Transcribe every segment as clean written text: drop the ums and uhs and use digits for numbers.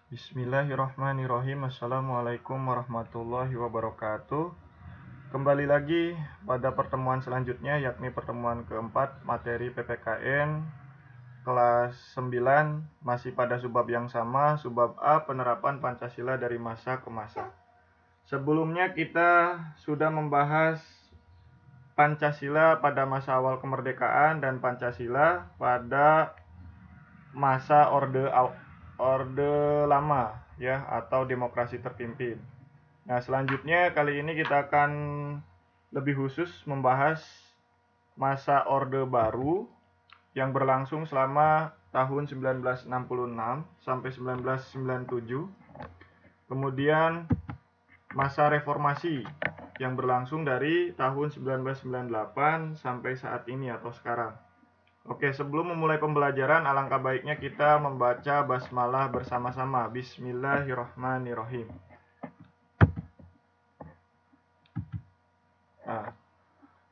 Bismillahirrahmanirrahim. Assalamualaikum warahmatullahi wabarakatuh. Kembali lagi pada pertemuan selanjutnya, yakni pertemuan keempat materi PPKN kelas 9, masih pada subbab yang sama, subbab A, penerapan Pancasila dari masa ke masa. Sebelumnya kita sudah membahas Pancasila pada masa awal kemerdekaan dan Pancasila pada masa orde lama ya, atau demokrasi terpimpin. Nah, selanjutnya kali ini kita akan lebih khusus membahas masa orde baru yang berlangsung selama tahun 1966 sampai 1997. Kemudian masa reformasi yang berlangsung dari tahun 1998 sampai saat ini atau sekarang. Oke, sebelum memulai pembelajaran, alangkah baiknya kita membaca basmalah bersama-sama. Bismillahirrahmanirrahim. Nah,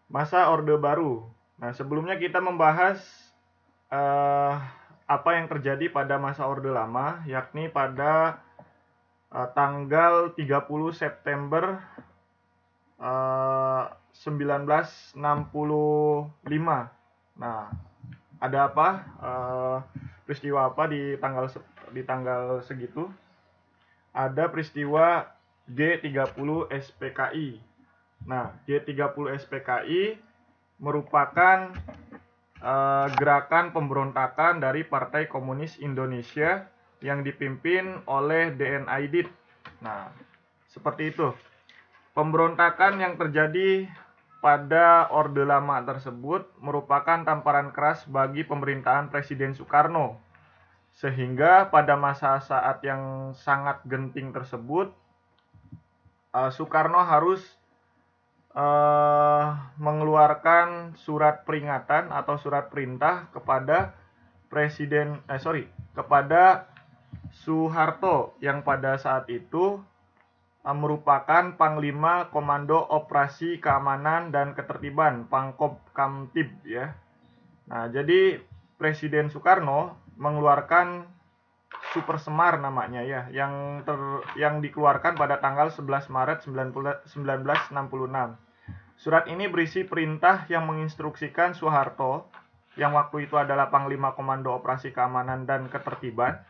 masa orde baru. Nah, sebelumnya kita membahas apa yang terjadi pada masa orde lama, yakni pada tanggal 30 September 1965. Nah, ada apa? Peristiwa apa di tanggal segitu? Ada peristiwa G30 SPKI. Nah, G30 SPKI merupakan gerakan pemberontakan dari Partai Komunis Indonesia yang dipimpin oleh DN Aidit. Nah, seperti itu. Pemberontakan yang terjadi pada Orde Lama tersebut merupakan tamparan keras bagi pemerintahan Presiden Soekarno. Sehingga pada masa saat yang sangat genting tersebut, Soekarno harus mengeluarkan surat peringatan atau surat perintah kepada kepada Soeharto yang pada saat itu merupakan Panglima Komando Operasi Keamanan dan Ketertiban, Pangkopkamtib ya. Nah, jadi Presiden Soekarno mengeluarkan Super Semar namanya ya, yang dikeluarkan pada tanggal 11 Maret 1966. Surat ini berisi perintah yang menginstruksikan Soeharto, yang waktu itu adalah Panglima Komando Operasi Keamanan dan Ketertiban,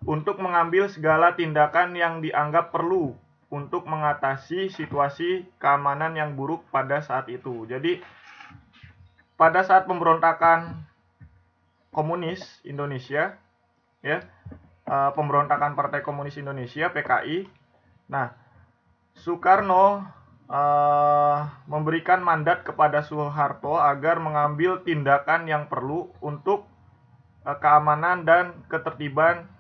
untuk mengambil segala tindakan yang dianggap perlu untuk mengatasi situasi keamanan yang buruk pada saat itu. Jadi, pada saat pemberontakan komunis Indonesia, ya, pemberontakan Partai Komunis Indonesia (PKI). Nah, Soekarno memberikan mandat kepada Soeharto agar mengambil tindakan yang perlu untuk keamanan dan ketertiban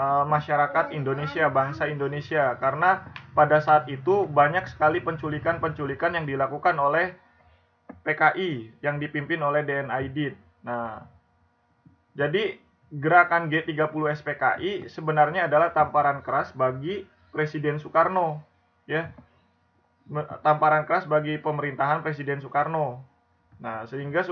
masyarakat Indonesia, bangsa Indonesia, karena pada saat itu banyak sekali penculikan yang dilakukan oleh PKI yang dipimpin oleh DN Aidit. Nah, jadi gerakan G30 SPKI sebenarnya adalah tamparan keras bagi Presiden Soekarno, ya, tamparan keras bagi pemerintahan Presiden Soekarno. Nah, sehingga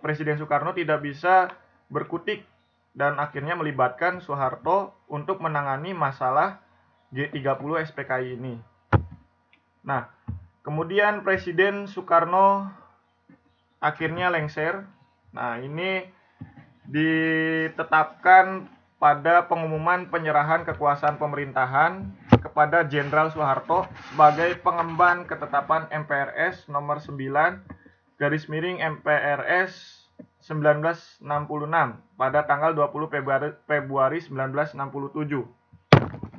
Presiden Soekarno tidak bisa berkutik dan akhirnya melibatkan Soeharto untuk menangani masalah G30 SPKI ini. Nah, kemudian Presiden Soekarno akhirnya lengser. Nah, ini ditetapkan pada pengumuman penyerahan kekuasaan pemerintahan kepada Jenderal Soeharto sebagai pengemban ketetapan MPRS nomor 9/MPRS 1966 pada tanggal 20 Februari 1967.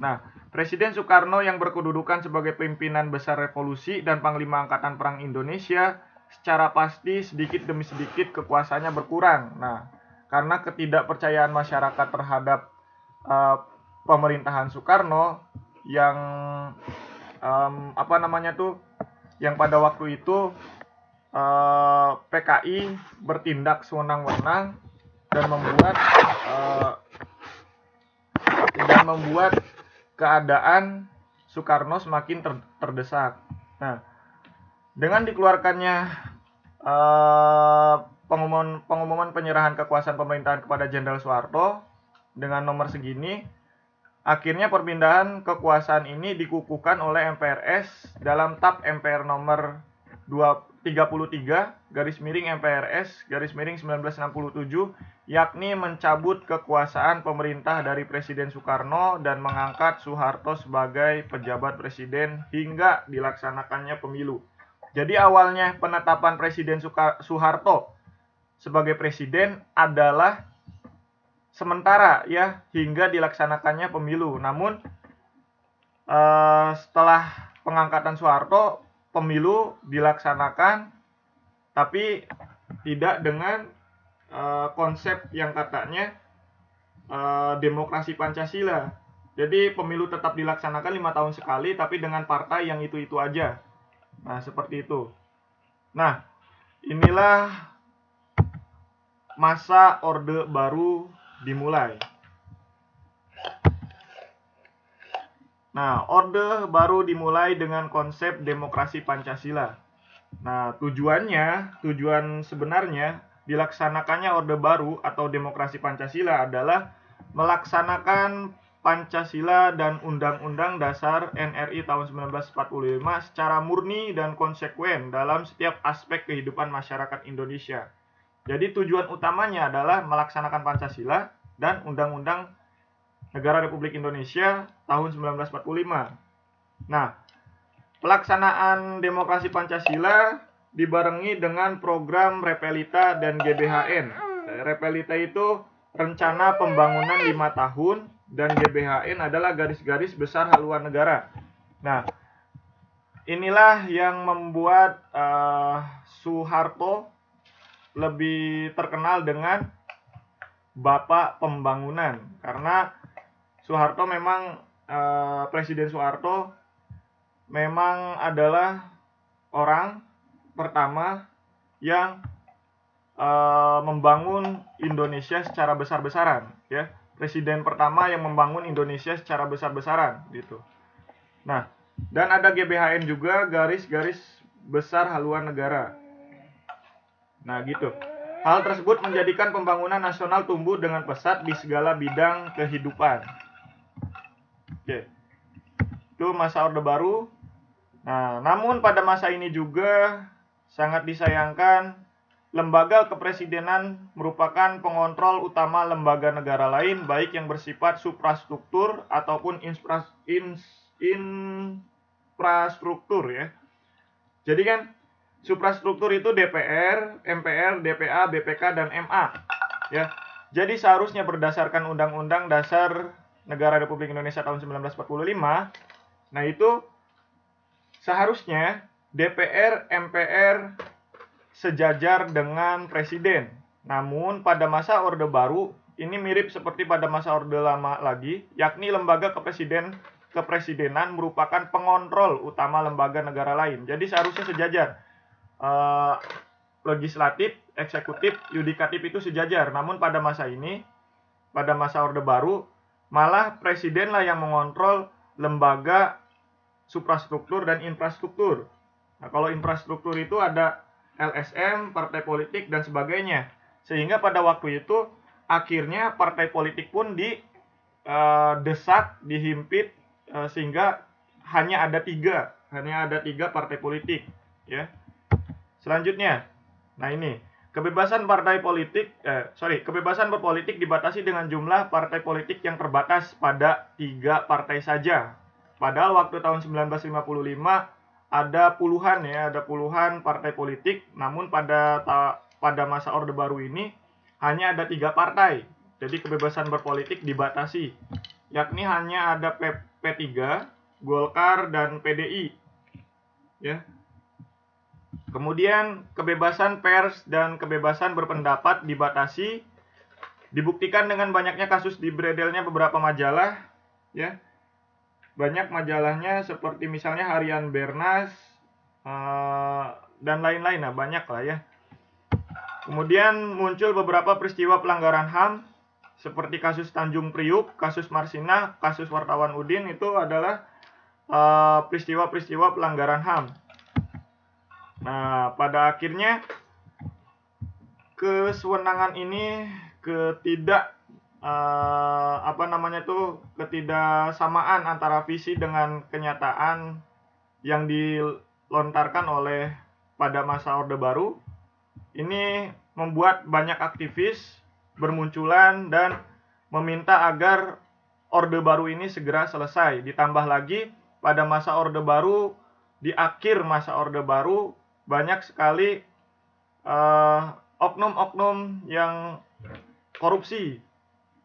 Nah, Presiden Soekarno yang berkedudukan sebagai pimpinan besar revolusi dan Panglima Angkatan Perang Indonesia secara pasti sedikit demi sedikit kekuasaannya berkurang. Nah, karena ketidakpercayaan masyarakat terhadap pemerintahan Soekarno yang yang pada waktu itu PKI bertindak sewenang-wenang dan membuat keadaan Soekarno semakin terdesak. Nah, dengan dikeluarkannya pengumuman penyerahan kekuasaan pemerintahan kepada Jenderal Soeharto, dengan nomor segini, akhirnya perpindahan kekuasaan ini dikukuhkan oleh MPRS dalam TAP MPR nomor 33 garis miring MPRS garis miring 1967, yakni mencabut kekuasaan pemerintah dari Presiden Soekarno dan mengangkat Soeharto sebagai pejabat presiden hingga dilaksanakannya pemilu. Jadi awalnya penetapan Presiden Soeharto sebagai presiden adalah sementara ya hingga dilaksanakannya pemilu. Namun setelah pengangkatan Soeharto, pemilu dilaksanakan tapi tidak dengan konsep yang katanya demokrasi Pancasila. Jadi pemilu tetap dilaksanakan 5 tahun sekali tapi dengan partai yang itu-itu aja. Nah, seperti itu. Nah, inilah masa Orde Baru dimulai. Nah, Orde Baru dimulai dengan konsep demokrasi Pancasila. Nah, tujuan sebenarnya dilaksanakannya Orde Baru atau demokrasi Pancasila adalah melaksanakan Pancasila dan Undang-Undang Dasar NRI tahun 1945 secara murni dan konsekuen dalam setiap aspek kehidupan masyarakat Indonesia. Jadi tujuan utamanya adalah melaksanakan Pancasila dan Undang-Undang Negara Republik Indonesia tahun 1945. Nah, pelaksanaan demokrasi Pancasila dibarengi dengan program Repelita dan GBHN. Repelita itu rencana pembangunan 5 tahun dan GBHN adalah garis-garis besar haluan negara. Nah, inilah yang membuat Soeharto lebih terkenal dengan Bapak Pembangunan, karena Soeharto memang Presiden Soeharto memang adalah orang pertama yang membangun Indonesia secara besar-besaran, ya. Presiden pertama yang membangun Indonesia secara besar-besaran gitu. Nah, dan ada GBHN juga, garis-garis besar haluan negara. Nah, gitu. Hal tersebut menjadikan pembangunan nasional tumbuh dengan pesat di segala bidang kehidupan. Oke. Itu masa Orde Baru. Nah, namun pada masa ini juga sangat disayangkan lembaga kepresidenan merupakan pengontrol utama lembaga negara lain, baik yang bersifat suprastruktur ataupun infrastruktur ya. Jadi kan suprastruktur itu DPR, MPR, DPA, BPK, dan MA ya. Jadi seharusnya berdasarkan Undang-Undang Dasar Negara Republik Indonesia tahun 1945, nah itu seharusnya DPR, MPR sejajar dengan presiden. Namun pada masa Orde Baru ini mirip seperti pada masa Orde Lama lagi, yakni lembaga kepresidenan merupakan pengontrol utama lembaga negara lain. Jadi seharusnya sejajar. Legislatif, eksekutif, yudikatif itu sejajar. Namun pada masa ini, pada masa Orde Baru, malah presidenlah yang mengontrol lembaga suprastruktur dan infrastruktur. Nah, kalau infrastruktur itu ada LSM, partai politik, dan sebagainya. Sehingga pada waktu itu akhirnya partai politik pun didesak, dihimpit, sehingga hanya ada tiga partai politik. Ya. Selanjutnya, nah ini kebebasan berpolitik dibatasi dengan jumlah partai politik yang terbatas pada 3 partai saja. Padahal waktu tahun 1955 ada puluhan partai politik, namun pada masa Orde Baru ini hanya ada 3 partai. Jadi kebebasan berpolitik dibatasi, yakni hanya ada P3, Golkar, dan PDI. Ya. Kemudian kebebasan pers dan kebebasan berpendapat dibatasi, dibuktikan dengan banyaknya kasus diberedelnya beberapa majalah, ya. Banyak majalahnya seperti misalnya Harian Bernas dan lain-lain, nah banyak lah ya. Kemudian muncul beberapa peristiwa pelanggaran HAM seperti kasus Tanjung Priuk, kasus Marsinah, kasus wartawan Udin, itu adalah peristiwa-peristiwa pelanggaran HAM. Nah, pada akhirnya kesewenangan ini ketidaksamaan antara visi dengan kenyataan yang dilontarkan oleh pada masa Orde Baru ini membuat banyak aktivis bermunculan dan meminta agar Orde Baru ini segera selesai. Ditambah lagi pada masa Orde Baru, di akhir masa Orde Baru banyak sekali oknum-oknum yang korupsi.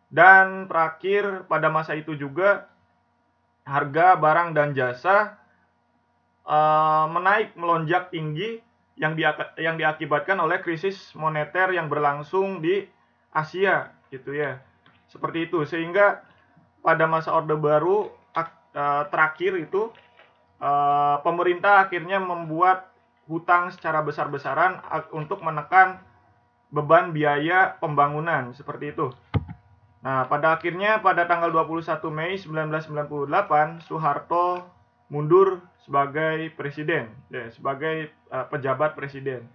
Dan terakhir pada masa itu juga harga barang dan jasa menaik melonjak tinggi yang diakibatkan oleh krisis moneter yang berlangsung di Asia gitu ya. Seperti itu, sehingga pada masa Orde Baru terakhir itu pemerintah akhirnya membuat hutang secara besar-besaran untuk menekan beban biaya pembangunan seperti itu. Nah, pada akhirnya pada tanggal 21 Mei 1998 Soeharto mundur sebagai presiden, ya, sebagai pejabat presiden,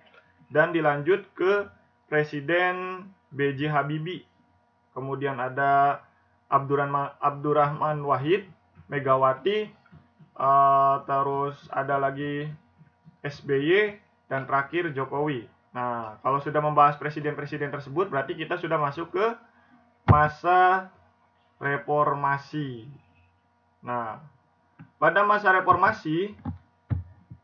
dan dilanjut ke Presiden B.J. Habibie. Kemudian ada Abdurrahman Wahid, Megawati, terus ada lagi SBY, dan terakhir Jokowi. Nah, kalau sudah membahas presiden-presiden tersebut, berarti kita sudah masuk ke masa reformasi. Nah, pada masa reformasi,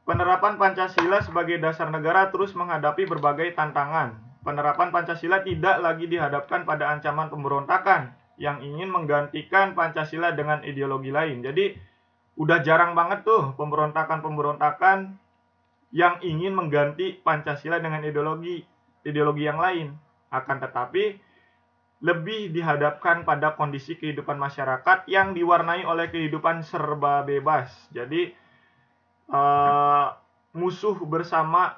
penerapan Pancasila sebagai dasar negara terus menghadapi berbagai tantangan. Penerapan Pancasila tidak lagi dihadapkan pada ancaman pemberontakan yang ingin menggantikan Pancasila dengan ideologi lain. Jadi, udah jarang banget tuh pemberontakan-pemberontakan yang ingin mengganti Pancasila dengan ideologi yang lain. Akan tetapi, lebih dihadapkan pada kondisi kehidupan masyarakat yang diwarnai oleh kehidupan serba bebas. Jadi musuh bersama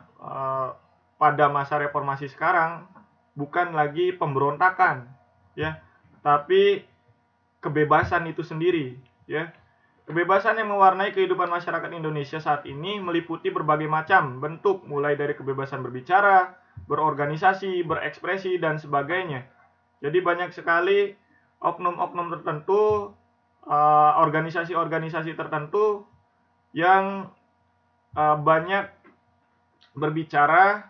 pada masa reformasi sekarang bukan lagi pemberontakan, ya, tapi kebebasan itu sendiri, ya. Kebebasan yang mewarnai kehidupan masyarakat Indonesia saat ini meliputi berbagai macam bentuk, mulai dari kebebasan berbicara, berorganisasi, berekspresi, dan sebagainya. Jadi banyak sekali oknum-oknum tertentu, organisasi-organisasi tertentu yang banyak berbicara,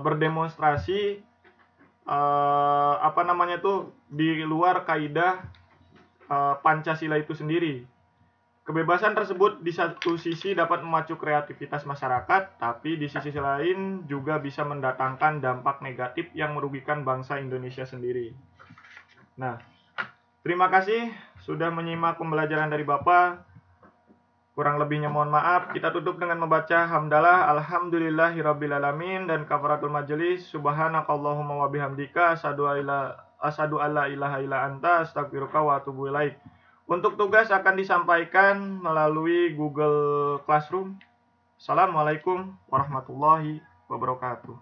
berdemonstrasi, di luar kaidah Pancasila itu sendiri. Kebebasan tersebut di satu sisi dapat memacu kreativitas masyarakat, tapi di sisi lain juga bisa mendatangkan dampak negatif yang merugikan bangsa Indonesia sendiri. Nah, terima kasih sudah menyimak pembelajaran dari Bapak. Kurang lebihnya mohon maaf. Kita tutup dengan membaca hamdalah alhamdulillahirabbil dan kafaratul majelis subhanakallahumma wa bihamdika asyhadu alla ilaha illa anta astaghfiruka wa atubu ilaik. Untuk tugas akan disampaikan melalui Google Classroom. Assalamualaikum warahmatullahi wabarakatuh.